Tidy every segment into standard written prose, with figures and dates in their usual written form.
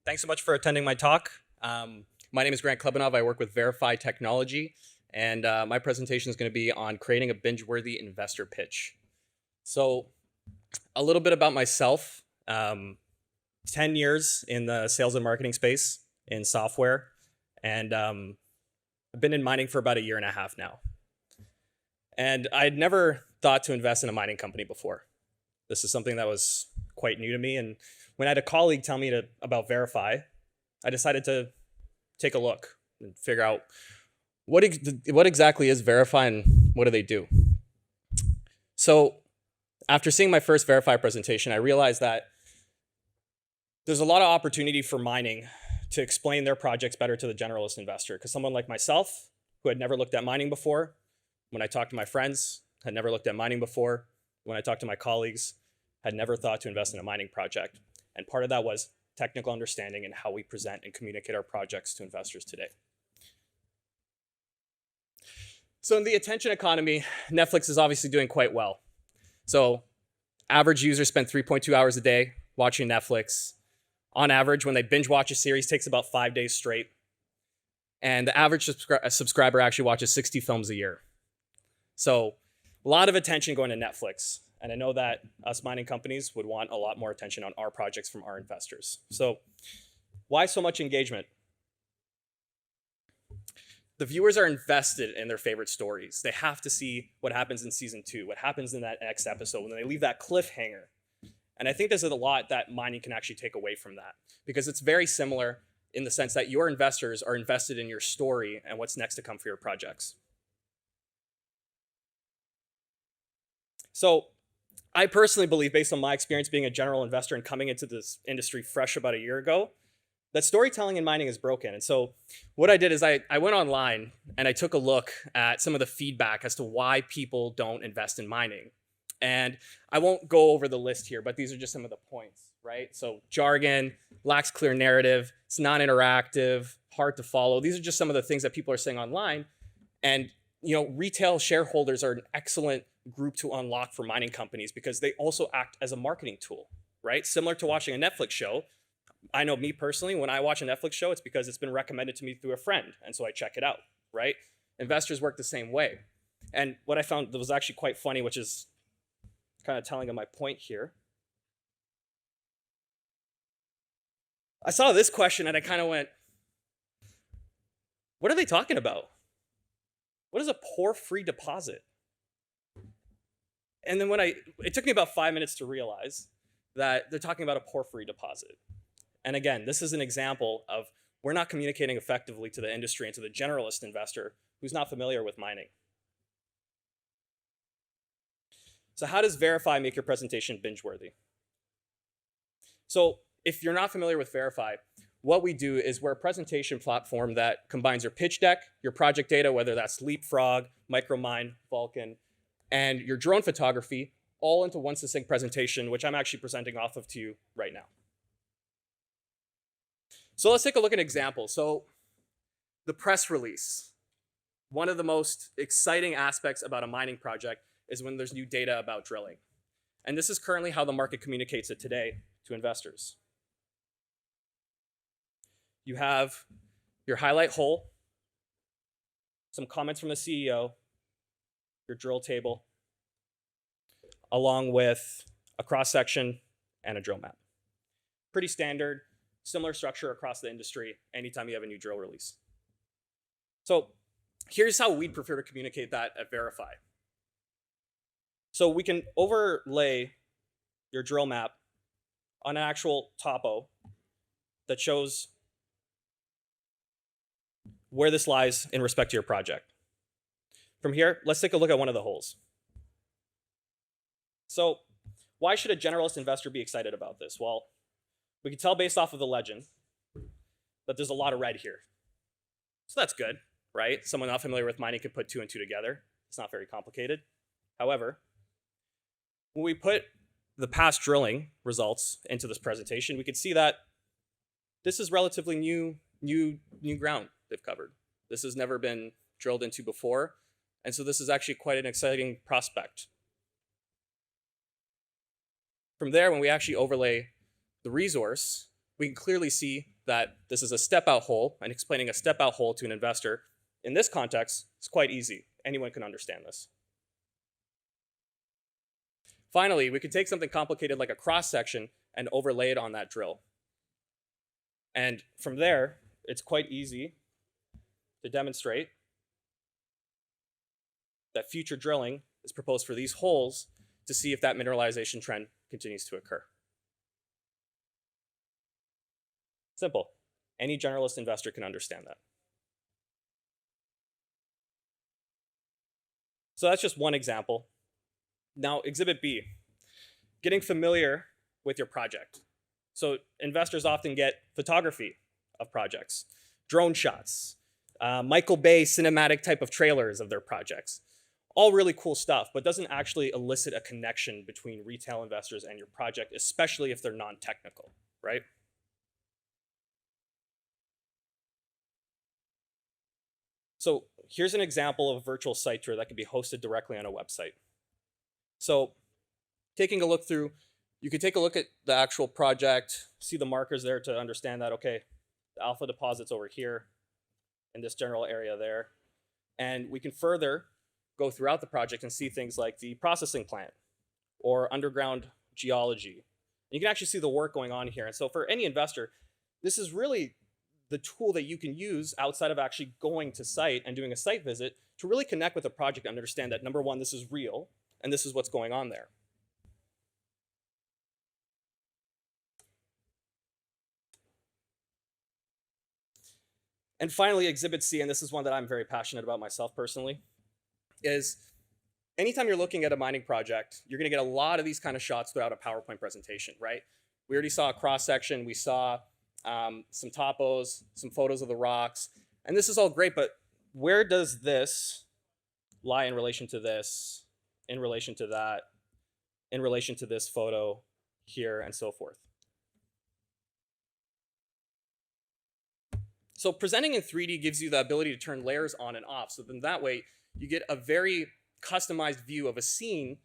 Thanks so much for attending my talk. My name is Klebanov. I work with VRIFY Technology, and my presentation is going to be on creating a binge-worthy investor pitch. So a little bit about myself. 10 years in the sales and marketing space in software, and I've been in mining for about a year and a half now. And I'd never thought to invest in a mining company before. This is something that was quite new to me, and when I had a colleague tell me about VRIFY, I decided to take a look and figure out what exactly is VRIFY and what do they do. So after seeing my first VRIFY presentation, I realized that there's a lot of opportunity for mining to explain their projects better to the generalist investor, because someone like myself, who had never looked at mining before, when I talked to my friends, had never looked at mining before, when I talked to my colleagues, had never thought to invest in a mining project. And part of that was technical understanding and how we present and communicate our projects to investors today. So in the attention economy, Netflix is obviously doing quite well. So average users spend 3.2 hours a day watching Netflix. On average, when they binge watch a series, it takes about 5 days straight. And the average subscriber actually watches 60 films a year. So a lot of attention going to Netflix. And I know that us mining companies would want a lot more attention on our projects from our investors. So why so much engagement? The viewers are invested in their favorite stories. They have to see what happens in season 2, what happens in that next episode, when they leave that cliffhanger. And I think there's a lot that mining can actually take away from that, because it's very similar in the sense that your investors are invested in your story and what's next to come for your projects. So I personally believe, based on my experience being a general investor and coming into this industry fresh about a year ago, that storytelling in mining is broken. And so what I did is I went online and I took a look at some of the feedback as to why people don't invest in mining. And I won't go over the list here, but these are just some of the points, right? So jargon, lacks clear narrative, it's non-interactive, hard to follow. These are just some of the things that people are saying online. And retail shareholders are an excellent group to unlock for mining companies, because they also act as a marketing tool, right? Similar to watching a Netflix show. I know me personally, when I watch a Netflix show, it's because it's been recommended to me through a friend, and so I check it out, right? Investors work the same way. And what I found that was actually quite funny, which is kind of telling of my point here. I saw this question and I kind of went, what are they talking about? What is a porphyry deposit? And then it took me about 5 minutes to realize that they're talking about a porphyry deposit. And again, this is an example of we're not communicating effectively to the industry and to the generalist investor who's not familiar with mining. So how does VRIFY make your presentation binge-worthy? So if you're not familiar with VRIFY, what we do is we're a presentation platform that combines your pitch deck, your project data, whether that's Leapfrog, Micromine, Vulkan, and your drone photography, all into one succinct presentation, which I'm actually presenting off of to you right now. So let's take a look at an example. So the press release. One of the most exciting aspects about a mining project is when there's new data about drilling. And this is currently how the market communicates it today to investors. You have your highlight hole, some comments from the CEO, your drill table, along with a cross-section and a drill map. Pretty standard, similar structure across the industry anytime you have a new drill release. So here's how we'd prefer to communicate that at VRIFY. So we can overlay your drill map on an actual topo that shows where this lies in respect to your project. From here, let's take a look at one of the holes. So why should a generalist investor be excited about this? Well, we can tell based off of the legend that there's a lot of red here. So that's good, right? Someone not familiar with mining could put 2 and 2 together. It's not very complicated. However, when we put the past drilling results into this presentation, we can see that this is relatively new ground they've covered. This has never been drilled into before, and so this is actually quite an exciting prospect. From there, when we actually overlay the resource, we can clearly see that this is a step-out hole, and explaining a step-out hole to an investor in this context is quite easy. Anyone can understand this. Finally, we could take something complicated like a cross-section and overlay it on that drill. And from there, it's quite easy to demonstrate that future drilling is proposed for these holes to see if that mineralization trend continues to occur. Simple. Any generalist investor can understand that. So that's just one example. Now, Exhibit B, getting familiar with your project. So investors often get photography of projects, drone shots, Michael Bay cinematic type of trailers of their projects. All really cool stuff, but doesn't actually elicit a connection between retail investors and your project, especially if they're non-technical, right? So here's an example of a virtual site tour that can be hosted directly on a website. So taking a look through, you could take a look at the actual project, see the markers there to understand that, okay, the alpha deposit's over here in this general area there. And we can further go throughout the project and see things like the processing plant or underground geology. And you can actually see the work going on here. And so for any investor, this is really the tool that you can use outside of actually going to site and doing a site visit to really connect with the project and understand that, number one, this is real and this is what's going on there. And finally, Exhibit C, and this is one that I'm very passionate about myself personally, is anytime you're looking at a mining project, you're gonna get a lot of these kind of shots throughout a PowerPoint presentation, right? We already saw a cross-section, we saw some topos, some photos of the rocks, and this is all great, but where does this lie in relation to this, in relation to that, in relation to this photo here, and so forth? So presenting in 3D gives you the ability to turn layers on and off, so then that way you get a very customized view of a scene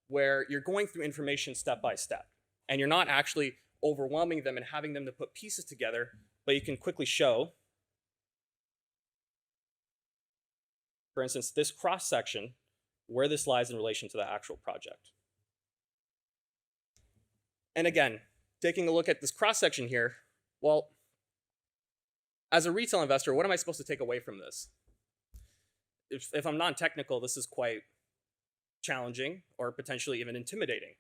where you're going through information step by step, and you're not actually overwhelming them and having them to put pieces together, but you can quickly show, for instance, this cross-section, where this lies in relation to the actual project. And again, taking a look at this cross-section here, well, as a retail investor, what am I supposed to take away from this? If I'm non-technical, this is quite challenging or potentially even intimidating.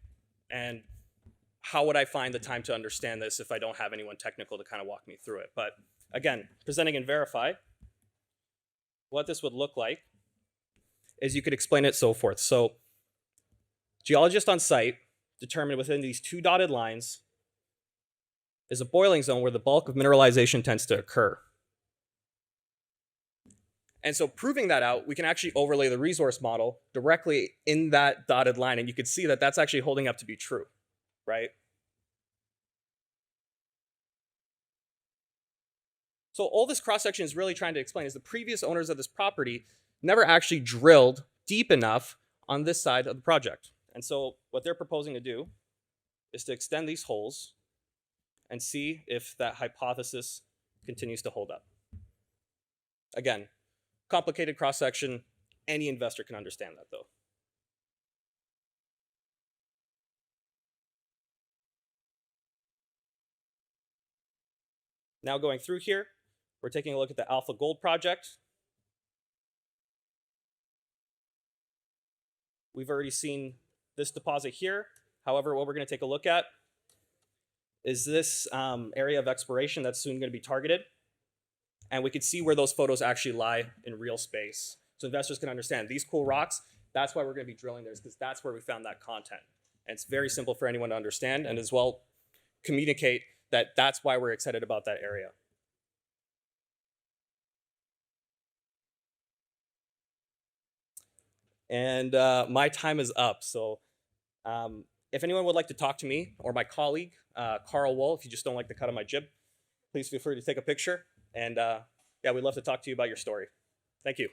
And how would I find the time to understand this if I don't have anyone technical to kind of walk me through it? But again, presenting in VRIFY, what this would look like is you could explain it so forth. So geologist on site determined within these two dotted lines is a boiling zone where the bulk of mineralization tends to occur. And so proving that out, we can actually overlay the resource model directly in that dotted line, and you can see that that's actually holding up to be true, right? So all this cross-section is really trying to explain is the previous owners of this property never actually drilled deep enough on this side of the project. And so what they're proposing to do is to extend these holes and see if that hypothesis continues to hold up. Again, complicated cross-section, any investor can understand that though. Now going through here, we're taking a look at the Alpha Gold project. We've already seen this deposit here. However, what we're going to take a look at is this area of exploration that's soon going to be targeted. And we can see where those photos actually lie in real space. So investors can understand these cool rocks, that's why we're going to be drilling there, because that's where we found that content. And it's very simple for anyone to understand and as well communicate that that's why we're excited about that area. And my time is up. So if anyone would like to talk to me or my colleague, Carl Wool, if you just don't like the cut of my jib, please feel free to take a picture. And yeah, we'd love to talk to you about your story. Thank you.